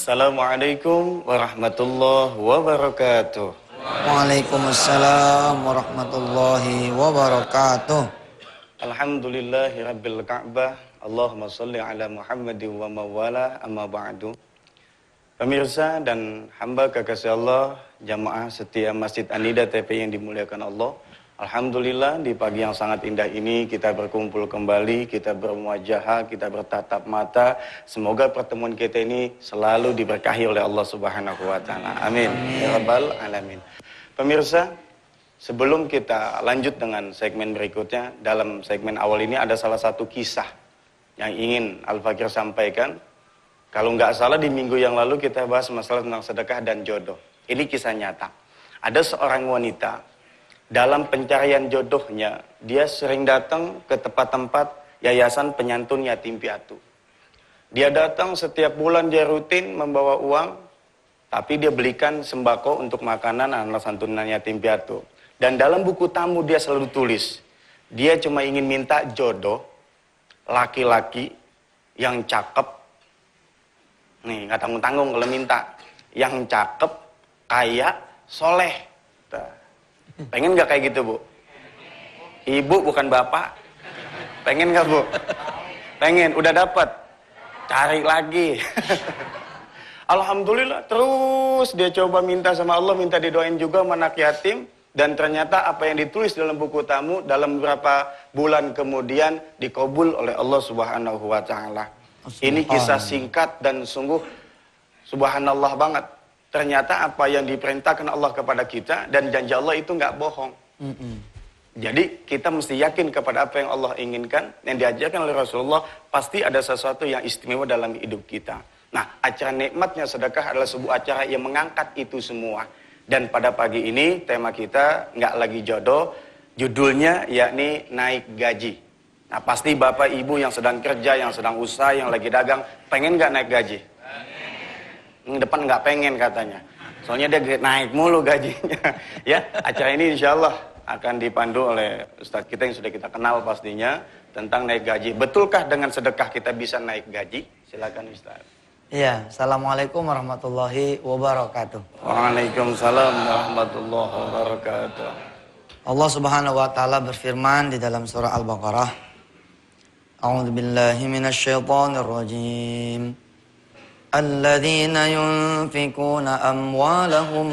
Assalamualaikum warahmatullahi wabarakatuh. Waalaikumsalam warahmatullahi wabarakatuh. Alhamdulillahi rabbil ka'bah. Allahumma salli ala Muhammadin wa mawala amma ba'du. Pemirsa dan hamba kekasih Allah, jamaah setia Masjid An-Nida TPI yang dimuliakan Allah. Alhamdulillah di pagi yang sangat indah ini kita berkumpul kembali, kita bermuajahah, kita bertatap mata. Semoga pertemuan kita ini selalu diberkahi oleh Allah Subhanahu wa taala. Amin. Ya rabbal alamin. Pemirsa, sebelum kita lanjut dengan segmen berikutnya, dalam segmen awal ini ada salah satu kisah yang ingin Al-Fakir sampaikan. Kalau nggak salah di minggu yang lalu kita bahas masalah tentang sedekah dan jodoh. Ini kisah nyata. Ada seorang wanita dalam pencarian jodohnya, dia sering datang ke tempat-tempat yayasan penyantun yatim piatu. Dia datang setiap bulan, dia rutin membawa uang, tapi dia belikan sembako untuk makanan anak santunan yatim piatu. Dan dalam buku tamu dia selalu tulis, dia cuma ingin minta jodoh, laki-laki yang cakep, nih nggak tanggung-tanggung kalau minta, yang cakep, kaya, soleh. Pengen nggak kayak gitu, Bu? Ibu bukan bapak. Pengen nggak, Bu? Pengen, udah dapat. Cari lagi. Alhamdulillah, terus dia coba minta sama Allah, minta didoain juga sama anak yatim. Dan ternyata apa yang ditulis dalam buku tamu, dalam beberapa bulan kemudian dikabul oleh Allah Subhanahu wa ta'ala. Ini kisah singkat dan sungguh subhanallah banget. Ternyata apa yang diperintahkan Allah kepada kita dan janji Allah itu nggak bohong. Jadi kita mesti yakin kepada apa yang Allah inginkan, yang diajarkan oleh Rasulullah, pasti ada sesuatu yang istimewa dalam hidup kita. Nah, acara nikmatnya sedekah adalah sebuah acara yang mengangkat itu semua. Dan pada pagi ini tema kita nggak lagi jodoh, judulnya yakni naik gaji. Nah, pasti Bapak Ibu yang sedang kerja, yang sedang usaha, yang lagi dagang, pengen nggak naik gaji? Depan nggak pengen katanya, soalnya dia naik mulu gajinya. Ya, acara ini insya Allah akan dipandu oleh Ustadz kita yang sudah kita kenal pastinya tentang naik gaji. Betulkah dengan sedekah kita bisa naik gaji? Silakan Ustadz. Iya, assalamualaikum warahmatullahi wabarakatuh. Waalaikumsalam warahmatullahi wabarakatuh. Allah Subhanahu wa taala berfirman di dalam surah Al-Baqarah, A'udzubillahi minasyaitonir rajim. الذين ينفقون أموالهم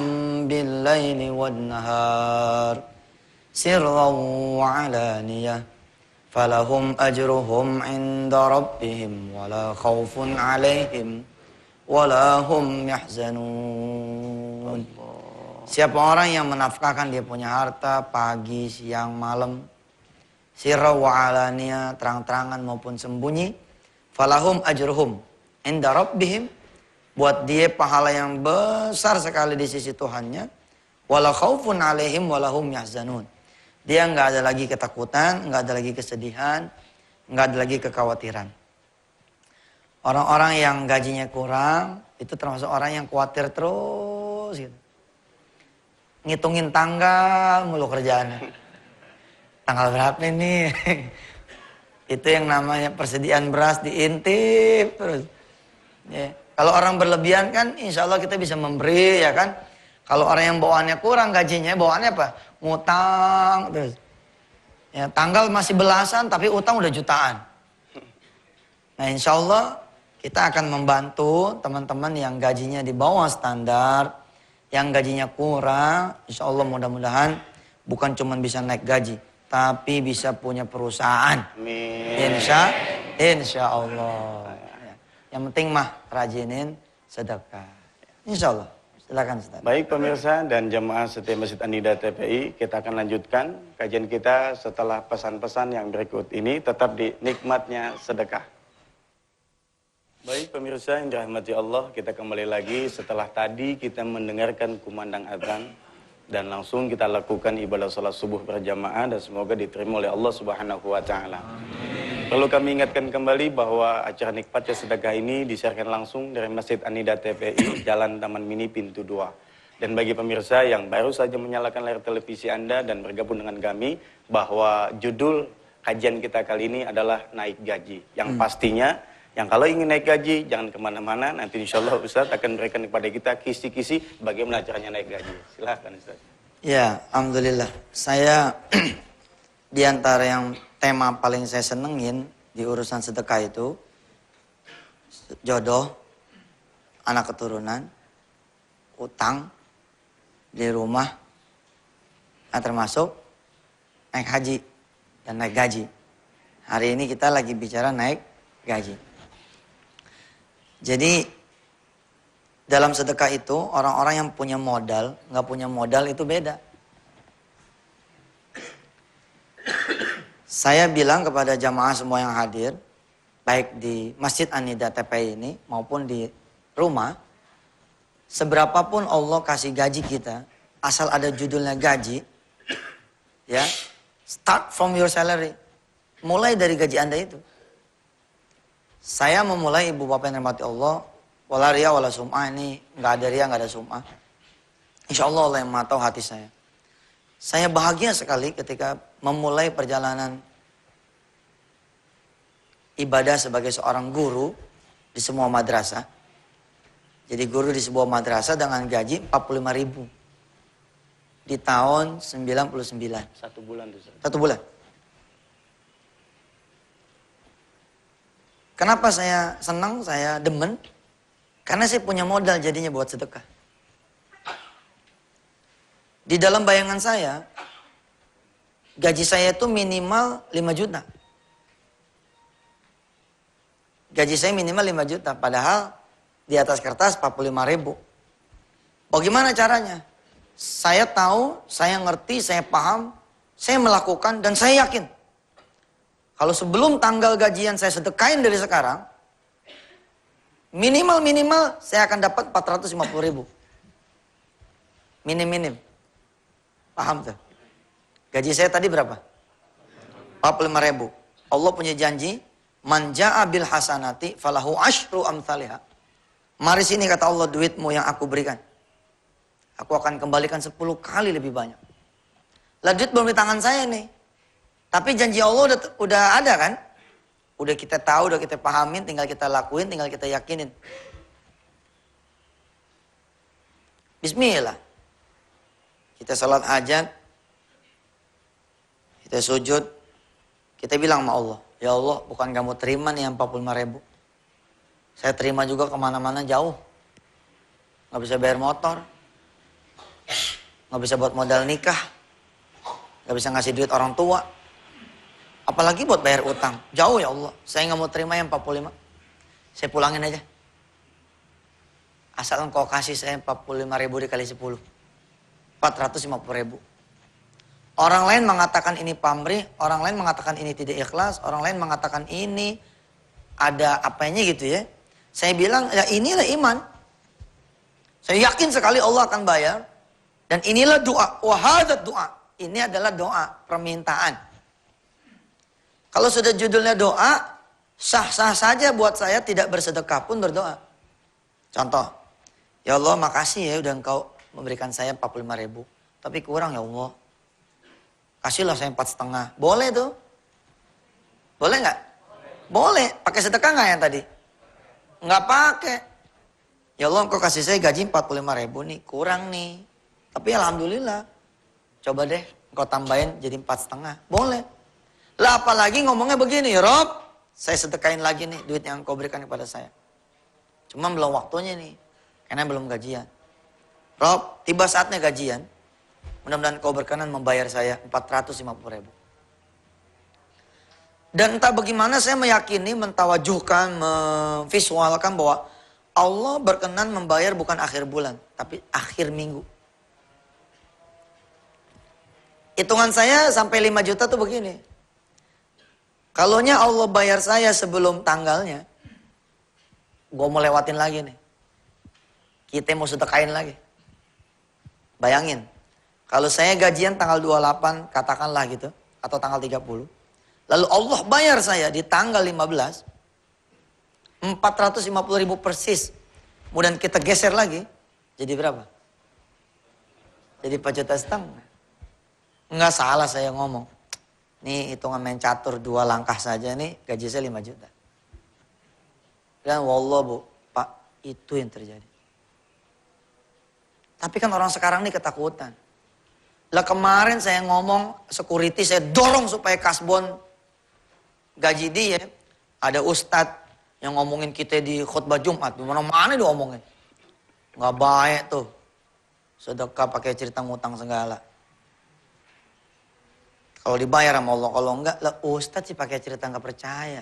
بالليل والنهار سرا وعلانية فلهم أجرهم عند ربهم ولا خوف عليهم ولا هم يحزنون. Siapa orang yang menafkahkan dia punya harta pagi, siang, malam, sirra wa alaniya, terang-terangan maupun sembunyi, falahum ajruhum inda rabbihim, buat dia pahala yang besar sekali di sisi Tuhannya, wala khaufun alaihim wala hum yahzanun. Dia nggak ada lagi ketakutan, nggak ada lagi kesedihan, nggak ada lagi kekhawatiran. Orang-orang yang gajinya kurang itu termasuk orang yang khawatir terus gitu. Ngitungin tanggal mulu kerjaannya. Tanggal berapa nih? Itu yang namanya persediaan beras diintip terus. Ya. Kalau orang berlebihan kan insya Allah kita bisa memberi, ya kan. Kalau orang yang bawaannya kurang gajinya, bawaannya apa? Ngutang terus. Ya, tanggal masih belasan tapi utang udah jutaan. Nah insya Allah kita akan membantu teman-teman yang gajinya di bawah standar, yang gajinya kurang. Insya Allah mudah-mudahan bukan cuma bisa naik gaji, tapi bisa punya perusahaan. Amin. Insya Allah. Yang penting mah rajinin sedekah. Insya Allah. Silakan Ustaz. Baik pemirsa dan jemaah setia Masjid An-Nida TPI, kita akan lanjutkan kajian kita setelah pesan-pesan yang berikut ini, tetap di nikmatnya sedekah. Baik pemirsa yang dirahmati Allah, kita kembali lagi setelah tadi kita mendengarkan kumandang azan dan langsung kita lakukan ibadah salat subuh berjamaah dan semoga diterima oleh Allah Subhanahu wa taala. Perlu kami ingatkan kembali bahwa acara nikmatnya sedekah ini disiarkan langsung dari Masjid An-Nida TPI, Jalan Taman Mini Pintu 2. Dan bagi pemirsa yang baru saja menyalakan layar televisi Anda dan bergabung dengan kami, bahwa judul kajian kita kali ini adalah naik gaji. Yang pastinya Yang kalau ingin naik gaji, jangan kemana-mana. Nanti insya Allah Ustaz akan memberikan kepada kita kisi-kisi bagaimana caranya naik gaji. Silahkan Ustaz. Ya, alhamdulillah. Saya di antara yang tema paling saya senengin di urusan sedekah itu jodoh, anak keturunan, utang di rumah, nah termasuk naik haji dan naik gaji. Hari ini kita lagi bicara naik gaji. Jadi dalam sedekah itu orang-orang yang punya modal, nggak punya modal itu beda. Saya bilang kepada jamaah semua yang hadir, baik di Masjid An-Nida TPI ini maupun di rumah, seberapapun Allah kasih gaji kita, asal ada judulnya gaji, ya, start from your salary, mulai dari gaji Anda itu. Saya memulai ibu bapak yang dirahmati Allah, wala ria wala sum'ah, ini nggak ada ria, nggak ada sum'ah. Insya Allah Allah yang maha tahu hati saya. Saya bahagia sekali ketika memulai perjalanan ibadah sebagai seorang guru di semua madrasah. Jadi guru di sebuah madrasah dengan gaji 45.000 di tahun 99. 1 bulan tuh Ustaz. 1 bulan. Kenapa saya senang, saya demen? Karena saya punya modal jadinya buat sedekah. Di dalam bayangan saya, gaji saya itu minimal 5 juta. Gaji saya minimal 5 juta, padahal di atas kertas 45.000. Bagaimana caranya? Saya tahu, saya ngerti, saya paham, saya melakukan, dan saya yakin. Kalau sebelum tanggal gajian saya sedekain dari sekarang, minimal saya akan dapat 450.000. Minim. Paham tuh? Gaji saya tadi berapa? 45.000. Allah punya janji, man ja'a bil hasanati falahu asyru amsalihha. Mari sini kata Allah, duitmu yang aku berikan, aku akan kembalikan 10 kali lebih banyak. Lah duit belum di tangan saya nih. Tapi janji Allah udah ada kan? Udah kita tahu, udah kita pahamin, tinggal kita lakuin, tinggal kita yakinin. Bismillah. Kita salat hajat, kita sujud, kita bilang sama Allah, ya Allah bukan kamu terima nih yang 45.000. Saya terima juga kemana-mana jauh. Gak bisa bayar motor, gak bisa buat modal nikah, gak bisa ngasih duit orang tua. Apalagi buat bayar utang. Jauh ya Allah. Saya nggak mau terima yang 45. Saya pulangin aja. Asal engkau kasih saya 45.000 dikali 10. 450.000. Orang lain mengatakan ini pamrih. Orang lain mengatakan ini tidak ikhlas. Orang lain mengatakan ini ada apanya gitu ya. Saya bilang ya inilah iman. Saya yakin sekali Allah akan bayar. Dan inilah doa. Wahadat doa. Ini adalah doa permintaan. Kalau sudah judulnya doa, sah-sah saja buat saya tidak bersedekah pun berdoa. Contoh, ya Allah makasih ya udah engkau memberikan saya 45.000. Tapi kurang ya Allah. Kasihlah saya 4,5. Boleh tuh? Boleh nggak? Boleh. Pakai sedekah nggak yang tadi? Nggak pakai. Ya Allah engkau kasih saya gaji 45.000 nih. Kurang nih. Tapi alhamdulillah. Coba deh engkau tambahin jadi 4,5. Boleh. Lah apalagi ngomongnya begini, Rob, saya sedekain lagi nih duit yang kau berikan kepada saya. Cuma belum waktunya nih, karena belum gajian. Rob, tiba saatnya gajian, mudah-mudahan kau berkenan membayar saya 450.000. Dan entah bagaimana saya meyakini, mentawajuhkan, memvisualkan bahwa Allah berkenan membayar bukan akhir bulan, tapi akhir minggu. Hitungan saya sampai 5 juta tuh begini. Kalaunya Allah bayar saya sebelum tanggalnya, gue mau lewatin lagi nih. Kita mau sedekain lagi. Bayangin, kalau saya gajian tanggal 28, katakanlah gitu, atau tanggal 30. Lalu Allah bayar saya di tanggal 15, 450.000 persis. Kemudian kita geser lagi, jadi berapa? Jadi 4,5 juta. Enggak salah saya ngomong. Nih hitungan main catur 2 langkah saja nih gaji saya 5 juta. Bilang, wallah bu, Pak, itu yang terjadi. Tapi kan orang sekarang ini ketakutan. Lah kemarin saya ngomong, security saya dorong supaya kasbon gaji dia. Ada ustadz yang ngomongin kita di khutbah Jumat. Di mana-mana dia ngomongin. Nggak baik tuh. Sedekah pakai cerita ngutang segala. Kalau dibayar sama Allah, kalau enggak, lah ustadz sih pakai cerita nggak percaya.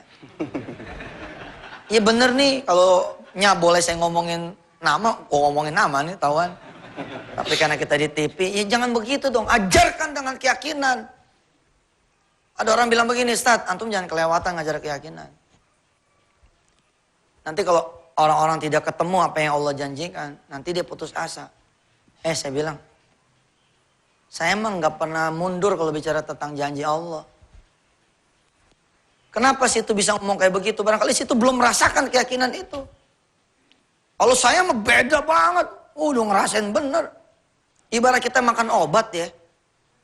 Iya bener nih, kalau boleh saya ngomongin nama, kok ngomongin nama nih tawan. Tapi karena kita di TV, ya jangan begitu dong, ajarkan dengan keyakinan. Ada orang bilang begini, Ustaz, antum jangan kelewatan ngajar keyakinan. Nanti kalau orang-orang tidak ketemu apa yang Allah janjikan, nanti dia putus asa. Saya bilang, saya emang nggak pernah mundur kalau bicara tentang janji Allah. Kenapa situ bisa ngomong kayak begitu? Barangkali situ belum merasakan keyakinan itu. Kalau saya mah beda banget. Udah ngerasain bener. Ibarat kita makan obat ya.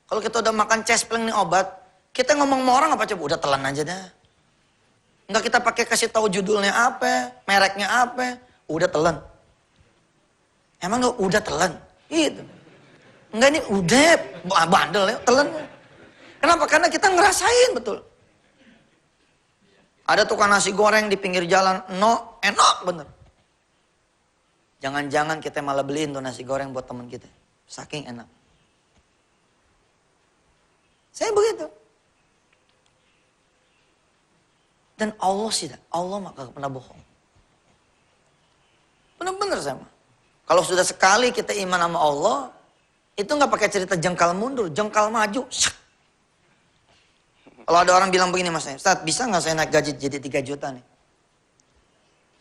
Kalau kita udah makan cespleng nih obat, kita ngomong sama orang apa coba? Udah telan aja dah. Enggak kita pakai kasih tahu judulnya apa, mereknya apa, udah telan. Emang enggak udah telan? Gitu. Enggak ini udah bandel ya, telan. Kenapa? Karena kita ngerasain betul. Ada tukang nasi goreng di pinggir jalan, enak bener. Jangan-jangan kita malah beliin tuh nasi goreng buat teman kita. Saking enak. Saya begitu. Dan Allah sih, Allah mah gak pernah bohong. Bener-bener sama. Kalau sudah sekali kita iman sama Allah, itu gak pakai cerita jengkal mundur, jengkal maju. Kalau ada orang bilang begini mas, Ustaz bisa gak saya naik gaji jadi 3 juta nih?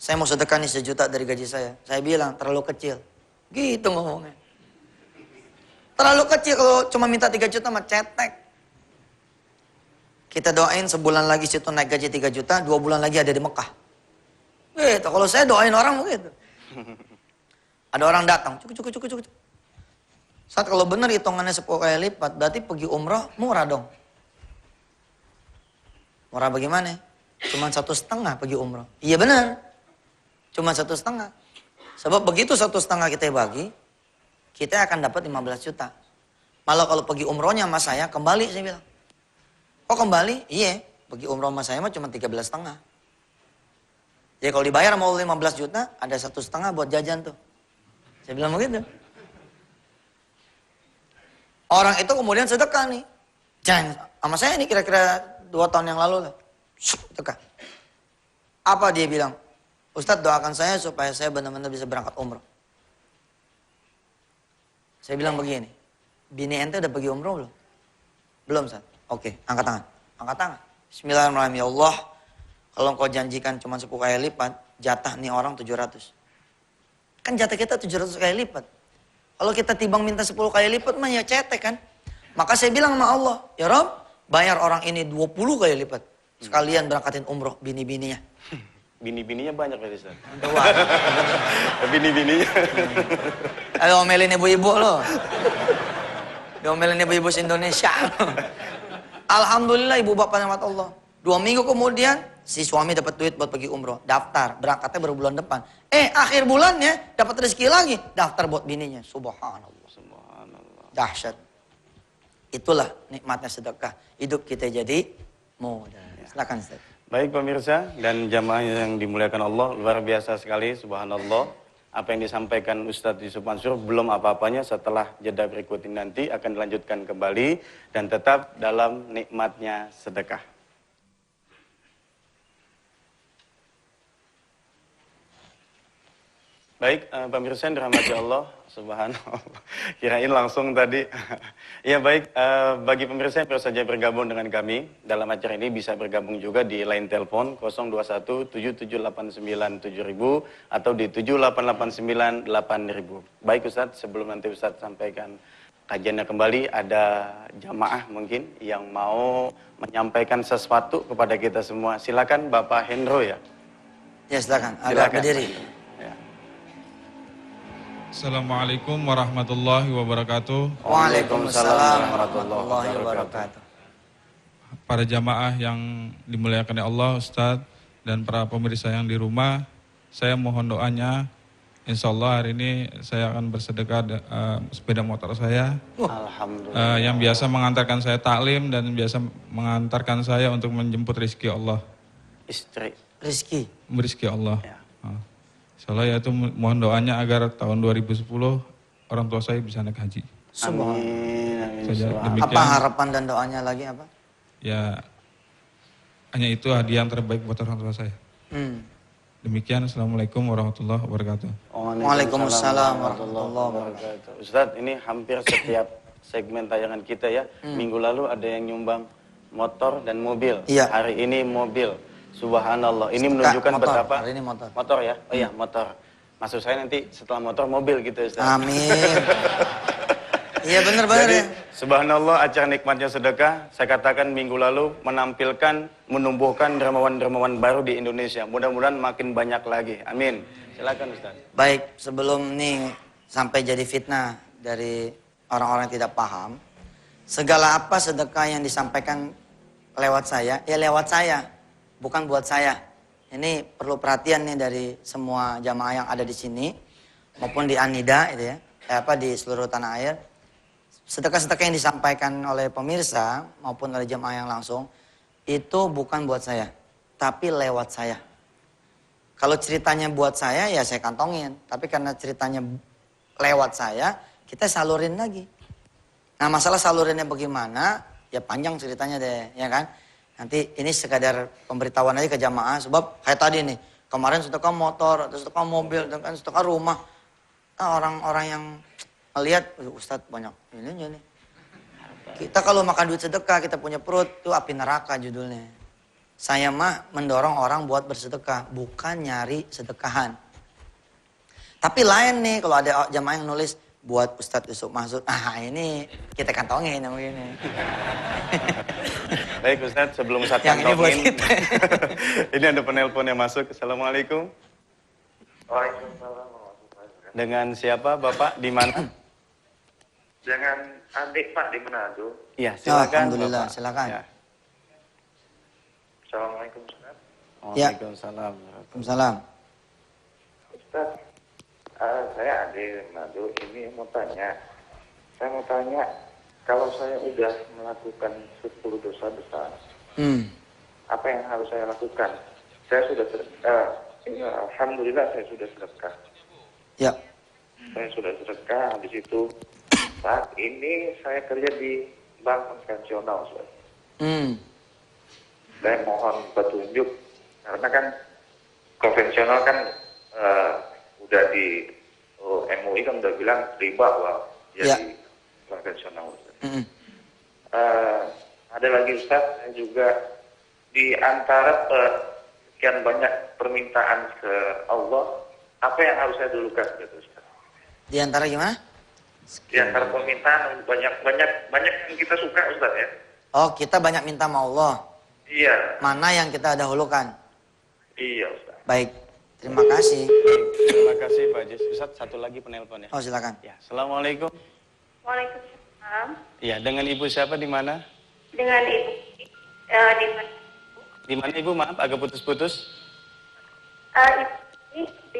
Saya mau sedekah nih 1 juta dari gaji saya. Saya bilang terlalu kecil. Gitu ngomongnya. Terlalu kecil kalau cuma minta 3 juta mah cetek. Kita doain sebulan lagi situ naik gaji 3 juta, 2 bulan lagi ada di Mekah. Gitu, kalau saya doain orang begitu. Ada orang datang, cukup. Saat kalau benar hitungannya 10 kali lipat, berarti pergi umroh murah dong. Murah bagaimana? Cuma 1,5 pergi umroh. Iya benar. Cuma 1,5. Sebab begitu 1,5 kita bagi, kita akan dapat 15 juta. Malah kalau pergi umrohnya sama saya, kembali saya bilang. Oh kembali? Iya. Pergi umroh sama saya mah cuma 13,5. Jadi kalau dibayar mau 15 juta, ada 1,5 buat jajan tuh. Saya bilang begitu. Orang itu kemudian sedekah nih. Jangan, sama saya nih kira-kira 2 tahun yang lalu lah. Sedekah. Apa dia bilang? Ustadz doakan saya supaya saya benar-benar bisa berangkat umroh. Saya bilang begini, bini ente udah pergi umroh belum? Belum Ustadz. Oke, angkat tangan. Angkat tangan. Bismillahirrahmanirrahim. Ya Allah, kalau engkau janjikan cuma 10 kali lipat, jatah nih orang 700. Kan jatah kita 700 kali lipat. Kalau kita timbang minta 10 kali lipat mah ya cetek kan. Maka saya bilang sama Allah, ya Rob, bayar orang ini 20 kali lipat. Sekalian berangkatin umroh bini-bininya. Bini-bininya banyak ya Ustaz. Bini-bininya. Ayo omelin ibu-ibu lo. Diomelin ibu-ibu Indonesia. Alhamdulillah ibu bapak rahmat Allah. 2 minggu kemudian si suami dapat duit buat pergi umroh. Daftar, berangkatnya baru bulan depan. Akhir bulannya dapat rezeki lagi. Daftar buat bininya. Subhanallah. Subhanallah. Dahsyat. Itulah nikmatnya sedekah. Hidup kita jadi mudah. Silakan Ustaz. Baik pemirsa dan jamaah yang dimuliakan Allah, luar biasa sekali, subhanallah. Apa yang disampaikan Ustadz Yusuf Mansur belum apa-apanya, setelah jeda berikut ini nanti akan dilanjutkan kembali dan tetap dalam nikmatnya sedekah. Baik, pemirsa yang dirahmati Allah, subhanallah. Kirain langsung tadi. Ya baik, bagi pemirsa yang baru saja bergabung dengan kami dalam acara ini bisa bergabung juga di line telepon 021-7789-7000 atau di 7889-8000. Baik Ustadz, sebelum nanti Ustadz sampaikan kajiannya kembali, ada jamaah mungkin yang mau menyampaikan sesuatu kepada kita semua. Silakan Bapak Hendro ya. Ya silakan, agak berdiri. Assalamualaikum warahmatullahi wabarakatuh. Waalaikumsalam warahmatullahi wabarakatuh. Para jamaah yang dimuliakan oleh Allah, Ustadz, dan para pemirsa yang di rumah, saya mohon doanya. Insya Allah hari ini saya akan bersedekah sepeda motor saya. Alhamdulillah. Yang biasa mengantarkan saya taklim dan biasa mengantarkan saya untuk menjemput rezeki Allah. Istri. Rizki. Rezeki Allah. Ya. Insya Allah ya itu mohon doanya agar tahun 2010 orang tua saya bisa naik haji. Subhanallah. Amin. Saja, Subhanallah. demikian. Apa harapan dan doanya lagi apa? Ya hanya itu hadiah yang terbaik buat orang tua saya. Demikian, Assalamualaikum warahmatullahi wabarakatuh. Waalaikumsalam warahmatullahi wabarakatuh. Ustadz, ini hampir setiap segmen tayangan kita ya. Minggu lalu ada yang nyumbang motor dan mobil. Iya. Hari ini mobil. Subhanallah. Ini Sedekah menunjukkan motor. betapa. Hari ini motor. Motor ya? Oh iya, motor. Maksud saya nanti setelah motor mobil gitu Ustadz. Amin. Iya benar-benar Jadi, ya. subhanallah, acara nikmatnya sedekah, saya katakan minggu lalu menampilkan, menumbuhkan dermawan-dermawan baru di Indonesia. Mudah-mudahan makin banyak lagi. Amin. Silakan Ustaz. Baik, sebelum nih sampai jadi fitnah dari orang-orang yang tidak paham, segala apa sedekah yang disampaikan lewat saya, ya lewat saya, bukan buat saya. Ini perlu perhatian nih dari semua jamaah yang ada di sini, maupun di Anida, itu ya, di seluruh tanah air. Sedekah-sedekah yang disampaikan oleh pemirsa maupun oleh jamaah yang langsung, itu bukan buat saya, tapi lewat saya. Kalau ceritanya buat saya, ya saya kantongin. Tapi karena ceritanya lewat saya, kita salurin lagi. Nah masalah salurinnya bagaimana, ya panjang ceritanya deh, ya kan. Nanti ini sekadar pemberitahuan aja ke jamaah, sebab kayak tadi nih, kemarin sedekah motor, atau sedekah mobil, dan sedekah rumah. Nah, orang-orang yang melihat, Ustadz banyak ininya nih. Kita kalau makan duit sedekah, kita punya perut, itu api neraka judulnya. Saya mah mendorong orang buat bersedekah, bukan nyari sedekahan. Tapi lain nih, kalau ada jamaah yang nulis, buat Ustadz Yusuf Mahsud, ini kita kantongin yang begini. Baik Ustadz, sebelum Ustadz Yang ini buat kantongin, kita. ini ada penelpon yang masuk. Assalamualaikum. Waalaikumsalam. Dengan siapa Bapak? Di mana? Dengan adik Pak di Manado. Iya, silakan. Alhamdulillah, Bapak. silakan. Ya. Assalamualaikum Ustaz. Ya. Waalaikumsalam. Waalaikumsalam. Ustaz, saya adik di Manado. Ini mau tanya. Saya mau tanya, kalau saya udah melakukan 10 dosa besar, apa yang harus saya lakukan? Saya sudah, alhamdulillah saya sudah sedekah. Ya. Saya sudah sedekah, habis itu saat ini saya kerja di bank konvensional, Ustaz. Saya mohon petunjuk karena kan konvensional kan udah di MUI kan udah bilang riba jadi konvensional, Ustaz. Ada lagi Ustaz, saya juga di antara sekian banyak permintaan ke Allah, apa yang harus saya dulukan gitu Ustaz? Di antara gimana? Di antara permintaan banyak yang kita suka Ustaz ya. Oh, kita banyak minta sama Allah. Iya. Mana yang kita dahulukan? Iya Ustaz. Baik, terima kasih. Terima kasih Pak Jis. Ustadz, satu lagi penelpon ya. Oh, silakan. Ya, Assalamualaikum. Waalaikumsalam. Iya, dengan Ibu siapa di mana? Dengan Ibu Di mana Ibu? Maaf, agak putus-putus. Ibu ini di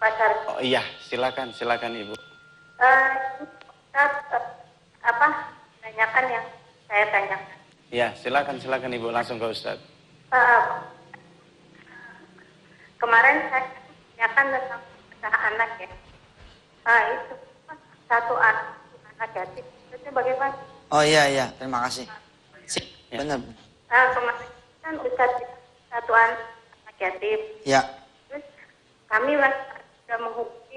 pasar. Oh iya, silakan Ibu. Tanyakan yang saya tanyakan. Iya, silakan Ibu, langsung ke Ustadz. Kemarin saya tanyakan tentang usaha anak ya. Itu satu anak yatim. Itu bagaimana? Oh iya, terima kasih. Ya. Benar. Kemarin kan Ustadz satu anak yatim. Ya. Terus kami sudah menghubungi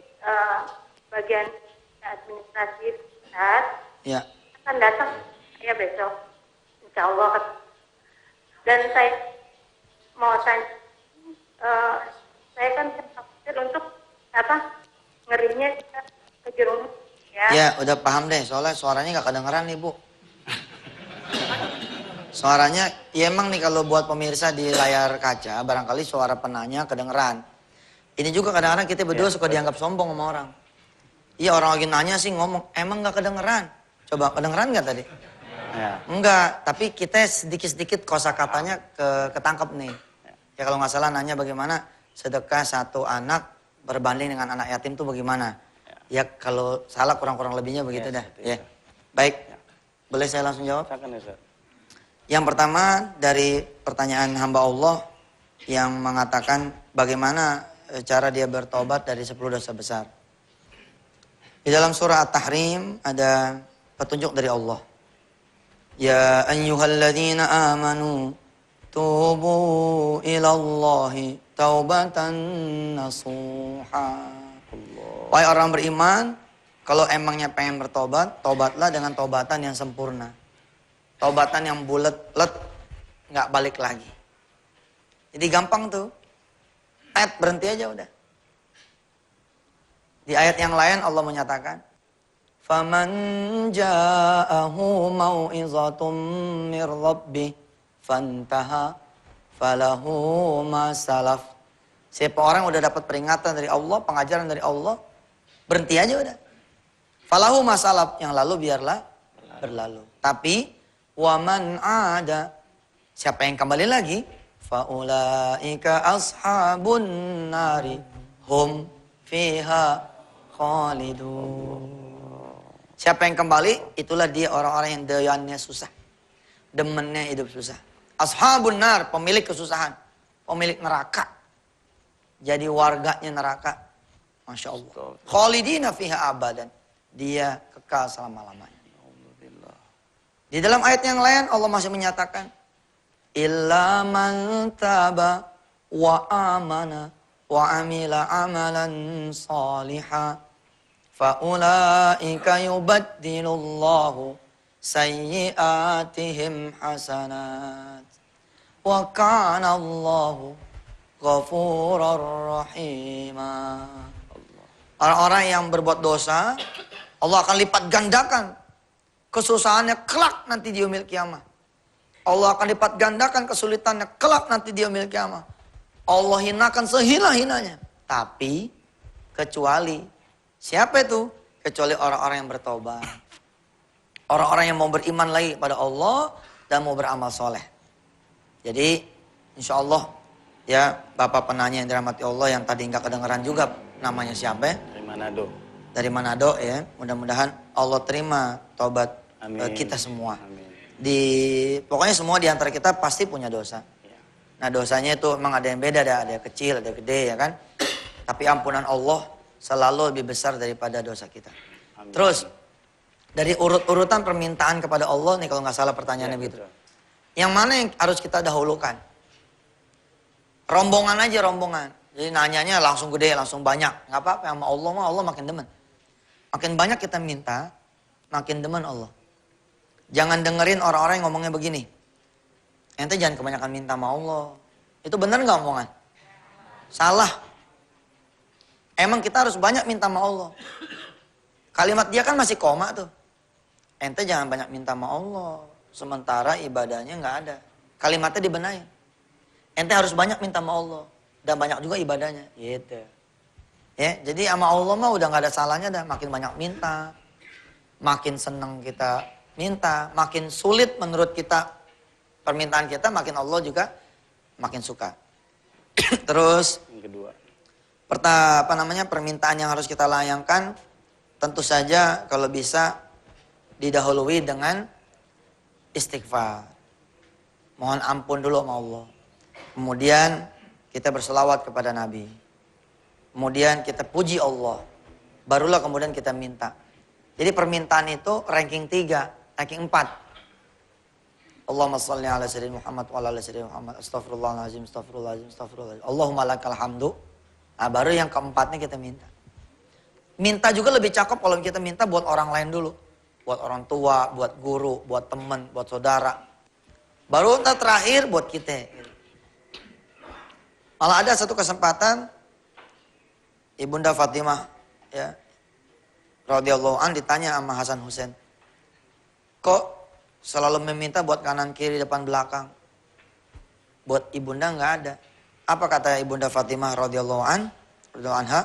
bagian administrasi pusat. Ya. Akan datang ya besok, insya Allah. Dan saya mau tanya, saya kan khawatir untuk ngerinya ke Jerumus ya. Ya, udah paham deh. Soalnya suaranya nggak kedengeran nih, Bu. Suaranya, ya emang nih kalau buat pemirsa di layar kaca, barangkali suara penanya kedengeran. Ini juga kadang-kadang kita berdua suka dianggap sombong sama orang. Iya, orang lagi nanya sih ngomong, emang nggak kedengeran? Coba kedengeran nggak tadi? Ya. Enggak, tapi kita sedikit-sedikit kosakatanya ketangkep nih. Ya kalau nggak salah nanya bagaimana sedekah satu anak berbanding dengan anak yatim itu bagaimana? Ya kalau salah kurang-kurang lebihnya begitu dah. Ya. Baik. Boleh saya langsung jawab? Silakan ya, Ustaz. Yang pertama dari pertanyaan hamba Allah yang mengatakan bagaimana cara dia bertobat dari 10 dosa besar. Di dalam surah At-Tahrim ada petunjuk dari Allah. Ya ayyuhalladzina amanu tubu ilallahi taubatan nasuha. Wahai orang beriman, kalau emangnya pengen bertobat, tobatlah dengan tobatan yang sempurna. Tobatan yang bulet-let, nggak balik lagi. Jadi gampang tuh. Berhenti aja udah. Di ayat yang lain Allah menyatakan, "Faman ja'ahu mau'izatum mir rabbih fantaha falahu ma salaf." Siapa orang udah dapat peringatan dari Allah, pengajaran dari Allah, berhenti aja udah. Falahu ma salaf, yang lalu biarlah berlalu. Tapi waman ada, siapa yang kembali lagi? Faulaika ashabun nari hum fiha khalidun. Siapa yang kembali? Itulah dia orang-orang yang doyannya susah. Demennya hidup susah. Ashabun nar, pemilik kesusahan. Pemilik neraka. Jadi warganya neraka. Masya Allah. Khalidina fiha abadan. Dia kekal selama-lamanya. Di dalam ayat yang lain Allah masih menyatakan, illa man taba wa amana wa amila amalan salihah fa ulaika yubaddilullahu sayyiatihim hasanat wa kana Allahu ghafurur rahima. Orang-orang yang berbuat dosa Allah akan lipat gandakan kesusahannya kelak nanti di yaumil kiamah. Allah akan lipat gandakan kesulitannya kelak nanti di yaumil kiamah. Allah hinakan sehina-hinanya. Tapi kecuali siapa itu? Kecuali orang-orang yang bertobat. Orang-orang yang mau beriman lagi pada Allah dan mau beramal soleh. Jadi insya Allah ya Bapak penanya yang dirahmati Allah yang tadi nggak kedengeran juga namanya siapa? Dari Manado. Dari Manado ya. Mudah-mudahan Allah terima tobat kita semua. Amin. Pokoknya semua di antara kita pasti punya dosa. Nah dosanya itu memang ada yang beda, ada yang kecil, ada yang gede ya kan. Tapi ampunan Allah selalu lebih besar daripada dosa kita. Amin. Terus dari urut-urutan permintaan kepada Allah nih kalau nggak salah pertanyaannya begitu. Yang mana yang harus kita dahulukan? Rombongan aja rombongan. Jadi nanyanya langsung gede, langsung banyak. Nggak apa-apa, sama Allah mah Allah makin demen. Makin banyak kita minta, makin demen Allah. Jangan dengerin orang-orang yang ngomongnya begini. Ente jangan kebanyakan minta sama Allah. Itu benar nggak omongan? Salah. Emang kita harus banyak minta sama Allah. Kalimat dia kan masih koma tuh. Ente jangan banyak minta sama Allah. Sementara ibadahnya nggak ada. Kalimatnya dibenahin. Ente harus banyak minta sama Allah. Dan banyak juga ibadahnya. Gitu. Ya, jadi sama Allah mah udah nggak ada salahnya dah. Makin banyak minta. Makin seneng kita minta. Makin sulit menurut kita permintaan kita, makin Allah juga makin suka. Terus Yang kedua. Permintaan yang harus kita layangkan tentu saja kalau bisa didahului dengan istighfar. Mohon ampun dulu sama Allah. Kemudian kita berselawat kepada Nabi. Kemudian kita puji Allah. Barulah kemudian kita minta. Jadi permintaan itu ranking 3, ranking 4. Allahumma salli ala sayyidina Muhammad wa ala sayyidina Muhammad. Astaghfirullahaladzim, astaghfirullahaladzim, astaghfirullahaladzim. Allahumma lakal hamdu. Nah, baru yang keempatnya kita minta. Minta juga lebih cakep kalau kita minta buat orang lain dulu. Buat orang tua, buat guru, buat teman, buat saudara. Baru ntar terakhir buat kita. Malah ada satu kesempatan Ibunda Fatimah ya radhiyallahu an ditanya sama Hasan Husain. Kok selalu meminta buat kanan kiri depan belakang? Buat ibunda nggak ada. Apa kata Ibunda Fatimah radhiyallahu anha?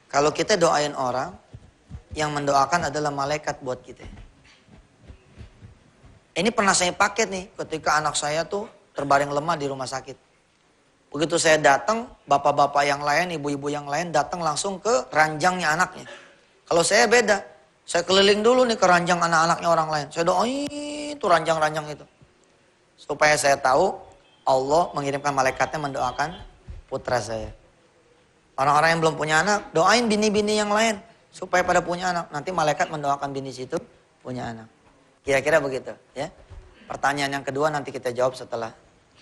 Kalau kita doain orang, yang mendoakan adalah malaikat buat kita. Ini pernah saya pakai nih ketika anak saya tuh terbaring lemah di rumah sakit. Begitu saya datang, bapak-bapak yang lain, ibu-ibu yang lain datang langsung ke ranjangnya anaknya. Kalau saya beda, saya keliling dulu nih ke ranjang anak-anaknya orang lain. Saya doain tuh ranjang-ranjang itu. Supaya saya tahu Allah mengirimkan malaikatnya mendoakan putra saya. Orang-orang yang belum punya anak, doain bini-bini yang lain. Supaya pada punya anak. Nanti malaikat mendoakan bini situ punya anak. Kira-kira begitu ya. Pertanyaan yang kedua nanti kita jawab setelah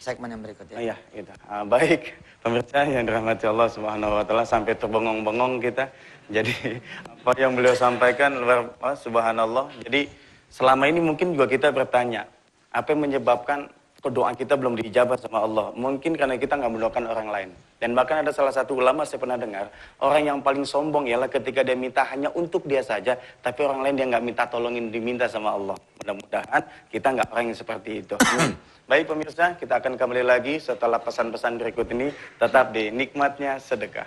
segmen yang berikutnya. Iya, gitu. Baik, pemirsa yang dirahmati Allah Subhanahu wa taala, sampai terbengong-bengong kita. Jadi apa yang beliau sampaikan luar subhanallah. Jadi selama ini mungkin juga kita bertanya, apa yang menyebabkan doa kita belum diijabah sama Allah? Mungkin karena kita nggak mendoakan orang lain. Dan bahkan ada salah satu ulama saya pernah dengar, orang yang paling sombong ialah ketika dia minta hanya untuk dia saja, tapi orang lain dia nggak minta tolongin, diminta sama Allah. Mudah-mudahan kita nggak orang yang seperti itu. Baik pemirsa, kita akan kembali lagi setelah pesan-pesan berikut ini, tetap di Nikmatnya Sedekah.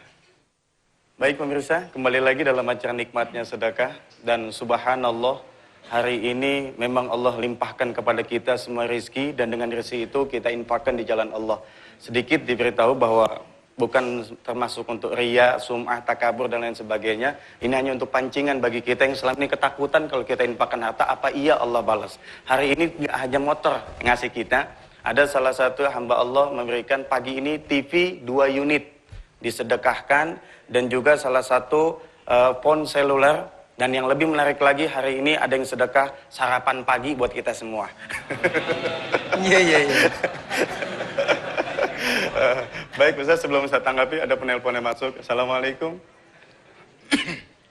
Baik pemirsa, kembali lagi dalam acara Nikmatnya Sedekah. Dan subhanallah, hari ini memang Allah limpahkan kepada kita semua rizki, dan dengan rizki itu kita infakkan di jalan Allah. Sedikit diberitahu bahwa bukan termasuk untuk riya, sum'ah, takabur dan lain sebagainya. Ini hanya untuk pancingan bagi kita yang selama ini ketakutan kalau kita infakkan harta, apa iya Allah balas. Hari ini nggak hanya motor ngasih kita. Ada salah satu hamba Allah memberikan pagi ini TV 2 unit disedekahkan, dan juga salah satu phone seluler. Dan yang lebih menarik lagi, hari ini ada yang sedekah sarapan pagi buat kita semua. Iya. Baik Ustaz, sebelum saya tanggapi ada penelpon yang masuk. Assalamualaikum.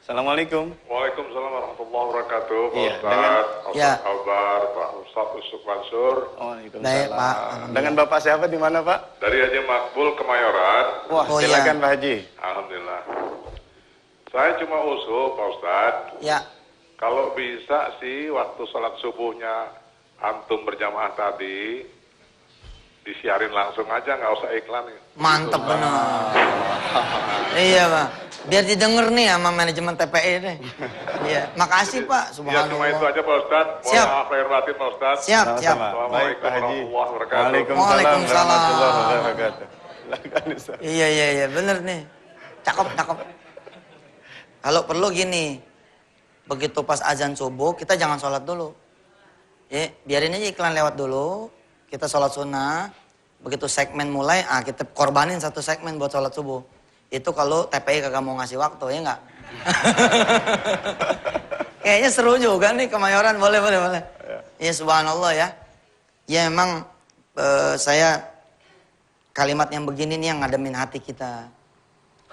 Assalamualaikum. Waalaikumsalam warahmatullahi wabarakatuh. Pak Iya, Ustaz, ya. Apa kabar Pak Ustaz Usuk Mansur? Waalaikumsalam. Baik, Pak. Dengan Bapak siapa di mana Pak? Dari Haji Makbul Kemayoran. Wah, Oh, silakan iya. Pak Haji. Alhamdulillah. Saya cuma usul Pak Ustaz, Ya. kalau bisa sih waktu sholat subuhnya antum berjamaah tadi disiarin langsung aja, nggak usah iklan. Mantap benar. Iya Pak. Biar didengar nih sama manajemen TPI deh. Iya. Makasih Pak. Ya cuma itu Subhanallah. aja Pak Ustaz. Mohon Siap. maaf lahir batin Pak Ustaz. Siap. Sama-sama. Baik Pak Haji. Warahmatullahi wabarakatuh. Waalaikumsalam Waalaikumsalam. warahmatullahi wabarakatuh. Silakan Ustaz. Iya. Bener nih. Cakep. Kalau perlu gini. Begitu pas azan subuh, kita jangan sholat dulu. Ya, biarin aja iklan lewat dulu. Kita sholat sunnah. Begitu segmen mulai, kita korbanin satu segmen buat sholat subuh. Itu kalau TPI kagak mau ngasih waktu, ya enggak? Kayaknya seru juga nih Kemayoran, boleh. Ya subhanallah ya. Ya emang saya kalimat yang begini nih yang ngademin hati kita.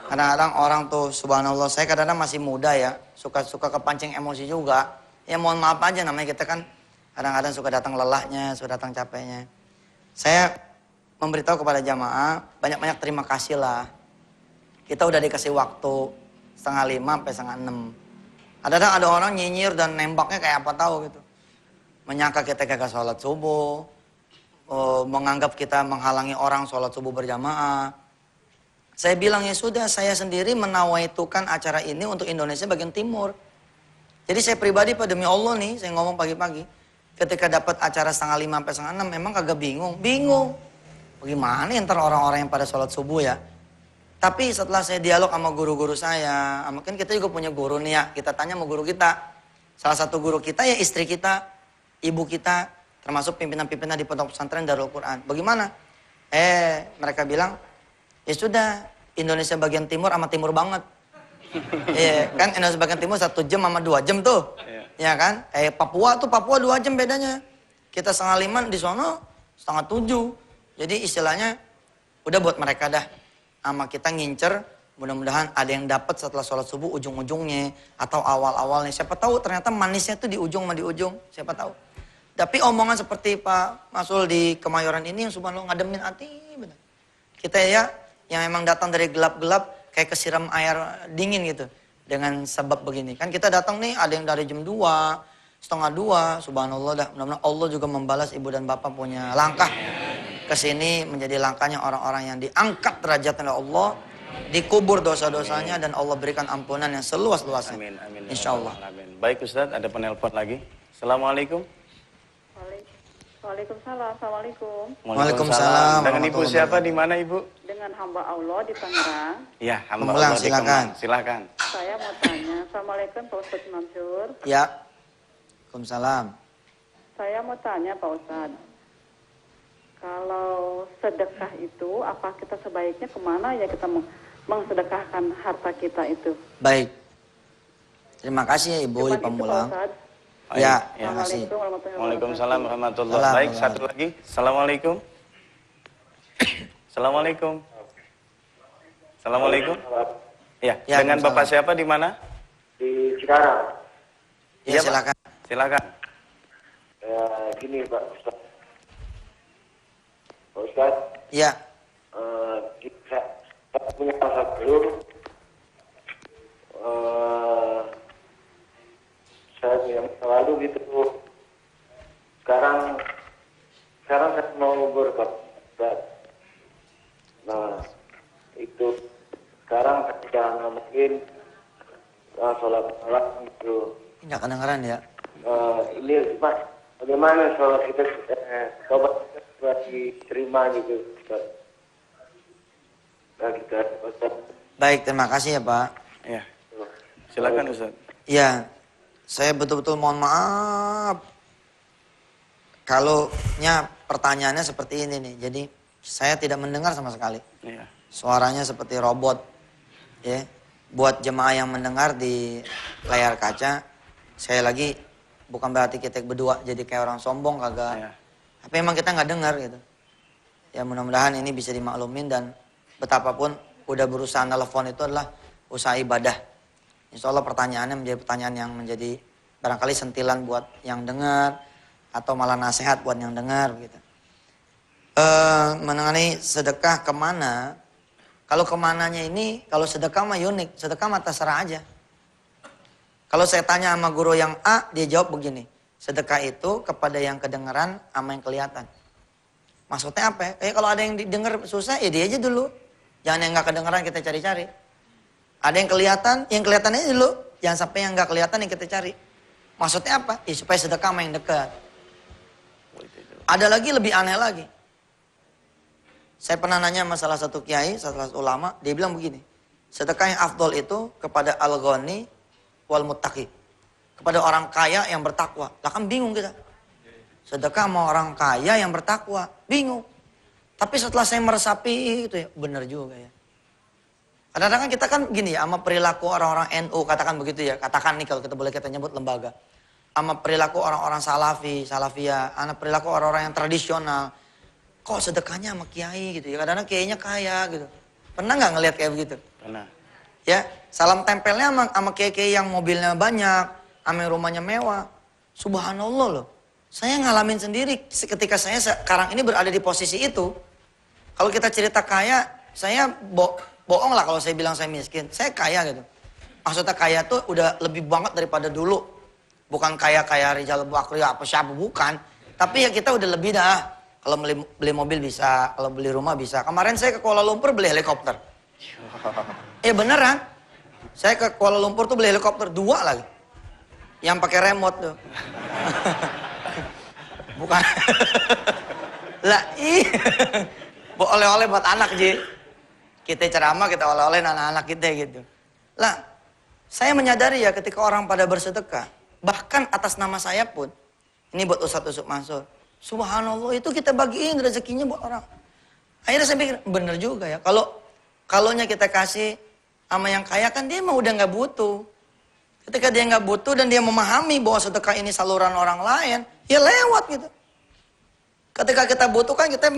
Kadang-kadang orang tuh subhanallah, saya kadang-kadang masih muda ya, suka kepancing emosi juga. Ya mohon maaf aja, namanya kita kan kadang-kadang suka datang lelahnya, suka datang capeknya. Saya memberitahu kepada jamaah, banyak-banyak terima kasih lah. Kita udah dikasih waktu 4:30 sampai 5:30. Kadang-kadang ada orang nyinyir dan nembaknya kayak apa tahu gitu. Menyangka kita kagak sholat subuh, menganggap kita menghalangi orang sholat subuh berjamaah. Saya bilang ya sudah, saya sendiri menawaitukan acara ini untuk Indonesia bagian timur. Jadi saya pribadi Pak, demi Allah nih, saya ngomong pagi-pagi. Ketika dapat acara 5:30 sampai 5:30, memang kagak bingung. Bagaimana ntar orang-orang yang pada sholat subuh ya. Tapi setelah saya dialog sama guru-guru saya, mungkin kita juga punya guru nih ya, kita tanya sama guru kita. Salah satu guru kita ya istri kita, ibu kita, termasuk pimpinan-pimpinan di pondok pesantren Darul Quran. Bagaimana? Mereka bilang, ya sudah, Indonesia bagian timur sama timur banget. Iya, kan Indonesia bagian timur 1 jam sama 2 jam tuh. Ya kan? Papua 2 jam bedanya. Kita 5:30 di sono 6:30. Jadi istilahnya udah buat mereka dah. Sama kita ngincer, mudah-mudahan ada yang dapat setelah sholat subuh ujung-ujungnya atau awal-awalnya. Siapa tahu ternyata manisnya tuh di ujung sama di ujung. Siapa tahu. Tapi omongan seperti Pak Masul di Kemayoran ini yang subhanallah ngademin hati benar. Kita ya yang emang datang dari gelap-gelap kayak kesiram air dingin gitu. Dengan sebab begini. Kan kita datang nih ada yang dari jam 2, 1:30, subhanallah dah. Mudah-mudahan Allah juga membalas ibu dan bapak punya langkah kesini menjadi langkahnya orang-orang yang diangkat derajatnya oleh Allah, dikubur dosa-dosanya dan Allah berikan ampunan yang seluas-luasnya. Amin. Insya Allah. Amin. Baik Ustaz, ada penelpon lagi. Assalamualaikum. Waalaikumsalam. Assalamualaikum. Waalaikumsalam. Dengan Ibu siapa di mana Ibu? Dengan hamba Allah di Tangerang. Ya, hamba Pemulang, Allah di silakan. Kemang. Silakan. Saya mau tanya. Assalamualaikum Pak Ustadz Mansur. Ya. Waalaikumsalam. Saya mau tanya Pak Ustadz. Kalau sedekah itu, apa kita sebaiknya kemana ya kita mengsedekahkan harta kita itu? Baik. Terima kasih ya Ibu di Cuman itu, Pak Pemulang. Ustadz. Ya, Baik, terima kasih. Assalamualaikum warahmatullahi Waalaikumsalam wabarakatuh. warahmatullahi Salam. Baik, satu lagi. Assalamualaikum. Assalamualaikum. Assalamualaikum. Ya, Ya, dengan Waalaikumsalam. Bapak siapa di mana? Di Cikarang. Ya, Iya, Pak. silakan. Silakan. Gini Pak Ustadz. Pak Ustadz, Ya. kita punya masa belum. Saya yang selalu gitu. Sekarang saya mau berkat. Nah, itu sekarang ketika mungkin sholat malam gitu. Nggak kedengeran ya. Ini Mas, bagaimana sholat kita tobat kita diterima gitu? Nah, kita Ustaz. Baik, terima kasih ya Pak. Ya. Silakan Ustaz. Ya, saya betul-betul mohon maaf. Kalau pertanyaannya seperti ini nih. Jadi saya tidak mendengar sama sekali. Iya. Suaranya seperti robot. Ya. Buat jemaah yang mendengar di layar kaca, saya lagi bukan berarti kita berdua jadi kayak orang sombong kagak. Iya. Tapi emang kita nggak dengar gitu. Ya mudah-mudahan ini bisa dimaklumin dan betapapun udah berusaha nelfon itu adalah usaha ibadah. Insya Allah pertanyaannya menjadi pertanyaan yang menjadi barangkali sentilan buat yang dengar atau malah nasihat buat yang dengar gitu. Mengenai sedekah kemana? Kalau kemananya ini, kalau sedekah mah unik, sedekah mah terserah aja. Kalau saya tanya sama guru yang A, dia jawab begini, sedekah itu kepada yang kedengeran sama yang kelihatan. Maksudnya apa ya? Kalau ada yang didengar susah, ya dia aja dulu. Jangan yang nggak kedengeran kita cari-cari. Ada yang kelihatan aja dulu. Jangan sampai yang nggak kelihatan yang kita cari. Maksudnya apa? Ya, supaya sedekah sama yang dekat. Ada lagi lebih aneh lagi. Saya pernah nanya sama salah satu kiai, salah satu ulama, dia bilang begini, sedekah yang afdol itu kepada al-ghani wal muttaqi. Kepada orang kaya yang bertakwa. Lah kan bingung kita. Sedekah sama orang kaya yang bertakwa, bingung. Tapi setelah saya meresapi itu ya, benar juga ya. Kadang-kadang kita kan gini ya, sama perilaku orang-orang NU, katakan begitu ya. Katakan nih kalau kita boleh kita nyebut lembaga. Sama perilaku orang-orang salafi, salafiyah, sama perilaku orang-orang yang tradisional. Kok sedekahnya sama kiai gitu ya. Kadang-kadang kiainya kaya gitu. Pernah nggak ngelihat kayak begitu? Pernah. Ya, salam tempelnya sama kiai-kiai yang mobilnya banyak, sama yang rumahnya mewah. Subhanallah loh. Saya ngalamin sendiri ketika saya sekarang ini berada di posisi itu. Kalau kita cerita kaya, saya bohong lah kalau saya bilang saya miskin. Saya kaya gitu. Maksudnya kaya tuh udah lebih banget daripada dulu. Bukan kaya-kaya Rizal Bakri apa siapa, bukan. Tapi ya kita udah lebih dah. Kalau beli mobil bisa, kalau beli rumah bisa. Kemarin saya ke Kuala Lumpur beli helikopter. Beneran. Saya ke Kuala Lumpur tuh beli helikopter 2 lagi. Yang pakai remote tuh. Bukan. Lah oleh-oleh buat anak Ji. Kita ceramah, kita oleh-oleh anak-anak kita gitu. Lah, saya menyadari ya ketika orang pada bersedekah, bahkan atas nama saya pun, ini buat Ustadz Mansur. Subhanallah, itu kita bagiin rezekinya buat orang. Akhirnya saya pikir, bener juga ya. Kalaunya kita kasih sama yang kaya kan dia mah udah nggak butuh. Ketika dia nggak butuh dan dia memahami bahwa sedekah ini saluran orang lain, ya lewat gitu. Ketika kita butuh kan kita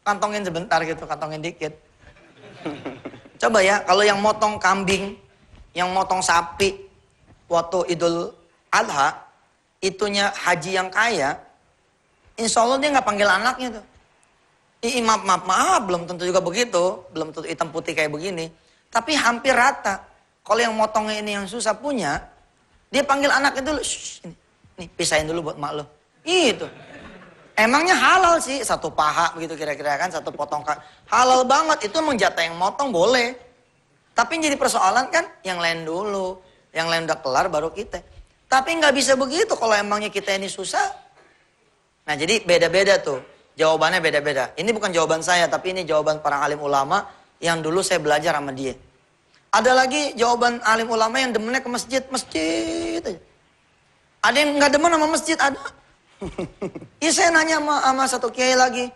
kantongin sebentar gitu, kantongin dikit. Coba ya, kalau yang motong kambing, yang motong sapi, waktu Idul Adha, itunya haji yang kaya, insya Allah dia nggak panggil anaknya tuh. Maaf, belum tentu juga begitu, belum tentu hitam putih kayak begini. Tapi hampir rata. Kalau yang motongnya ini yang susah punya, dia panggil anaknya dulu, nih pisahin dulu buat mak lo. Gitu. Emangnya halal sih, satu paha begitu kira-kira kan, satu potong halal banget, itu emang jatah yang motong boleh. Tapi yang jadi persoalan kan, yang lain dulu, yang lain udah kelar baru kita. Tapi nggak bisa begitu kalau emangnya kita ini susah. Nah jadi beda-beda tuh. Jawabannya beda-beda. Ini bukan jawaban saya, tapi ini jawaban para alim ulama yang dulu saya belajar sama dia. Ada lagi jawaban alim ulama yang demennya ke masjid aja. Ada yang nggak demen sama masjid, ada. Iya saya nanya sama satu kiai lagi.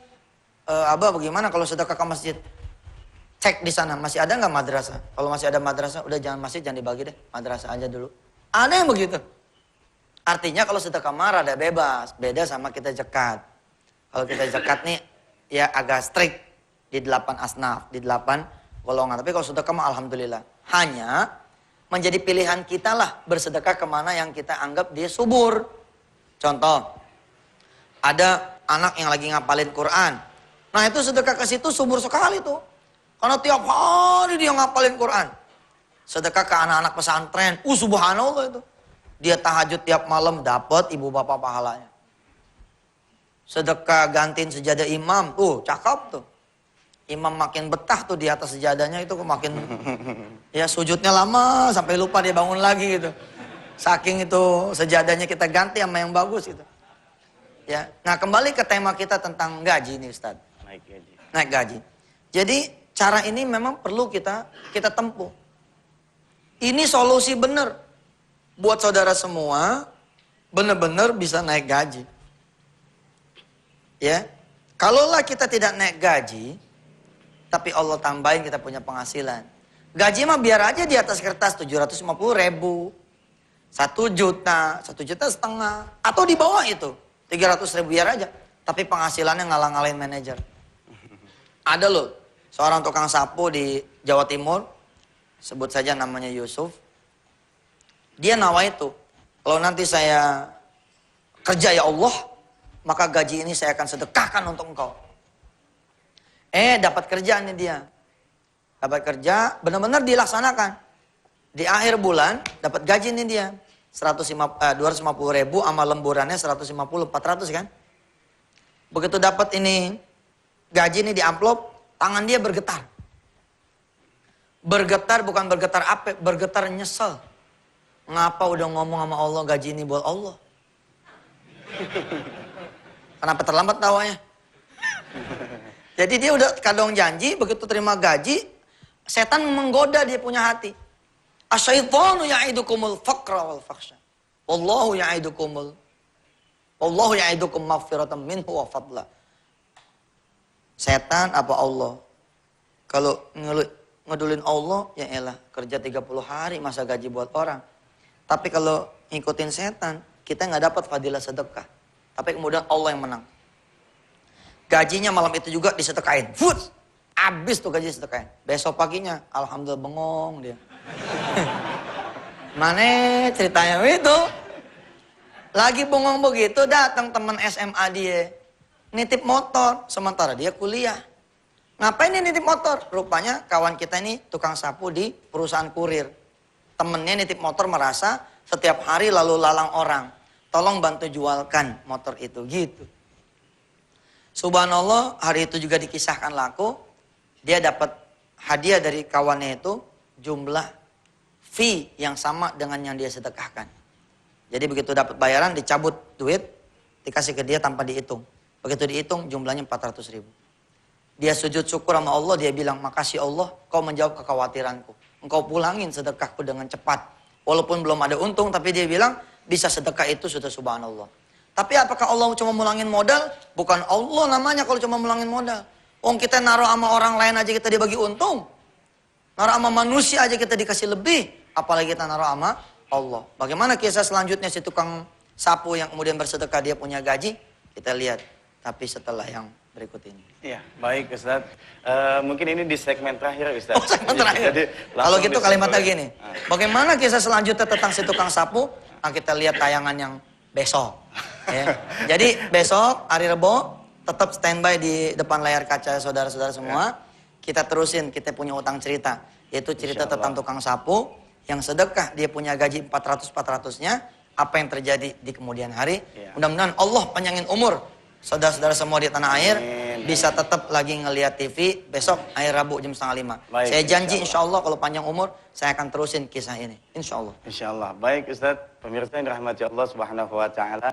Abah bagaimana kalau sedekah ke masjid? Cek di sana, masih ada nggak madrasah? Kalau masih ada madrasah, udah jangan masjid, jangan dibagi deh. Madrasah aja dulu. Ada yang begitu. Artinya kalau sedekah marah ada bebas. Beda sama kita zakat. Kalau kita zakat nih ya agak strict di 8 asnaf, di 8 golongan. Tapi kalau sedekah mah alhamdulillah. Hanya menjadi pilihan kita lah bersedekah kemana yang kita anggap dia subur. Contoh, ada anak yang lagi ngapalin Quran. Nah itu sedekah ke situ subur sekali tuh. Karena tiap hari dia ngapalin Quran. Sedekah ke anak-anak pesantren. Subhanallah itu. Dia tahajud tiap malam dapat ibu bapak pahalanya. Sedekah gantiin sejadah imam. Cakep tuh. Imam makin betah tuh di atas sejadahnya itu makin ya sujudnya lama sampai lupa dia bangun lagi gitu. Saking itu sejadahnya kita ganti sama yang bagus gitu. Ya. Nah kembali ke tema kita tentang gaji nih Ustaz. Naik gaji. Jadi cara ini memang perlu kita tempuh. Ini solusi benar. Buat saudara semua, benar-benar bisa naik gaji. Ya, kalaulah kita tidak naik gaji, tapi Allah tambahin kita punya penghasilan. Gaji mah biar aja di atas kertas 750.000, 1 juta, 1,5 juta, atau di bawah itu 300.000 biar aja. Tapi penghasilannya ngalang-ngalain manajer. Ada loh, seorang tukang sapu di Jawa Timur, sebut saja namanya Yusuf. Dia nawa itu, kalau nanti saya kerja ya Allah, maka gaji ini saya akan sedekahkan untuk engkau. Dapat kerjaan nih dia. Dapat kerja, benar-benar dilaksanakan. Di akhir bulan, dapat gaji nih dia. 250.000 sama lemburannya 150, 400 kan. Begitu dapat ini, gaji ini di amplop, tangan dia bergetar. Bergetar bukan bergetar apa, bergetar nyesel. Ngapa udah ngomong sama Allah gaji ini buat Allah? Kenapa terlambat tawanya? Jadi dia udah kadang janji, begitu terima gaji, setan menggoda dia punya hati. Asyaitonu ya'idukumul faqra wal fakhsha. Wallahu ya'idukum maghfiratan minhu wa fadla. Setan apa Allah? Kalau ngedulin Allah, ya elah kerja 30 hari masa gaji buat orang. Tapi kalau ngikutin setan, kita nggak dapat fadilah sedekah. Tapi kemudian Allah yang menang. Gajinya malam itu juga disedekain. Habis tuh gaji sedekain. Besok paginya, alhamdulillah bengong dia. Mana ceritanya itu? Lagi bengong begitu, datang teman SMA dia. Nitip motor, sementara dia kuliah. Ngapain dia nitip motor? Rupanya kawan kita ini tukang sapu di perusahaan kurir. Temennya nitip motor merasa setiap hari lalu lalang orang. Tolong bantu jualkan motor itu gitu. Subhanallah hari itu juga dikisahkan laku. Dia dapat hadiah dari kawannya itu jumlah fee yang sama dengan yang dia sedekahkan. Jadi begitu dapat bayaran dicabut duit. Dikasih ke dia tanpa dihitung. Begitu dihitung jumlahnya 400.000. Dia sujud syukur sama Allah. Dia bilang makasih Allah kau menjawab kekhawatiranku. Engkau pulangin sedekahku dengan cepat. Walaupun belum ada untung, tapi dia bilang bisa sedekah itu sudah subhanallah. Tapi apakah Allah cuma mulangin modal? Bukan Allah namanya kalau cuma mulangin modal. Kita naruh sama orang lain aja kita dibagi untung. Naruh sama manusia aja kita dikasih lebih. Apalagi kita naruh sama Allah. Bagaimana kisah selanjutnya si tukang sapu yang kemudian bersedekah dia punya gaji? Kita lihat. Tapi setelah yang berikut ini. Iya, baik Ustaz. Mungkin ini di segmen terakhir Ustaz. Oh, segmen terakhir. Kalau gitu kalimatnya gini. Bagaimana kisah selanjutnya tentang si tukang sapu? Nah, kita lihat tayangan yang besok. Ya. Jadi besok hari Rebo tetap standby di depan layar kaca saudara-saudara semua. Kita terusin, kita punya utang cerita. Yaitu cerita tentang tukang sapu yang sedekah. Dia punya gaji 400-400-nya. Apa yang terjadi di kemudian hari. Mudah-mudahan Allah panjangin umur. saudara-saudara semua di tanah air Amin. bisa tetap lagi ngelihat TV besok hari Rabu jam 4:30. Baik, Saya janji insya Allah kalau panjang umur saya akan terusin kisah ini. Insya Allah. Insya Allah. Baik Ustaz, pemirsa yang dirahmati Allah Subhanahu wa Ta'ala.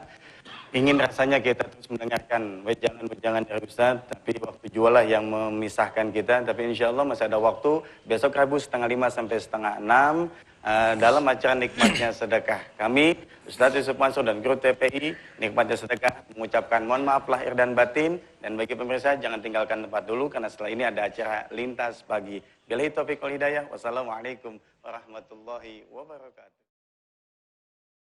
Ingin rasanya kita terus mendengarkan wejangan-wejangan dari Ustaz, tapi waktu jualah yang memisahkan kita. Tapi insya Allah masih ada waktu. Besok Rabu 5:30 sampai 5:30 dalam acara Nikmatnya Sedekah. Kami, Ustaz Yusuf Mansur dan Guru TPI, Nikmatnya Sedekah, mengucapkan mohon maaf lahir dan batin. Dan bagi pemirsa, jangan tinggalkan tempat dulu, karena setelah ini ada acara Lintas Pagi. Billahi taufiq wal hidayah. Wassalamualaikum warahmatullahi wabarakatuh.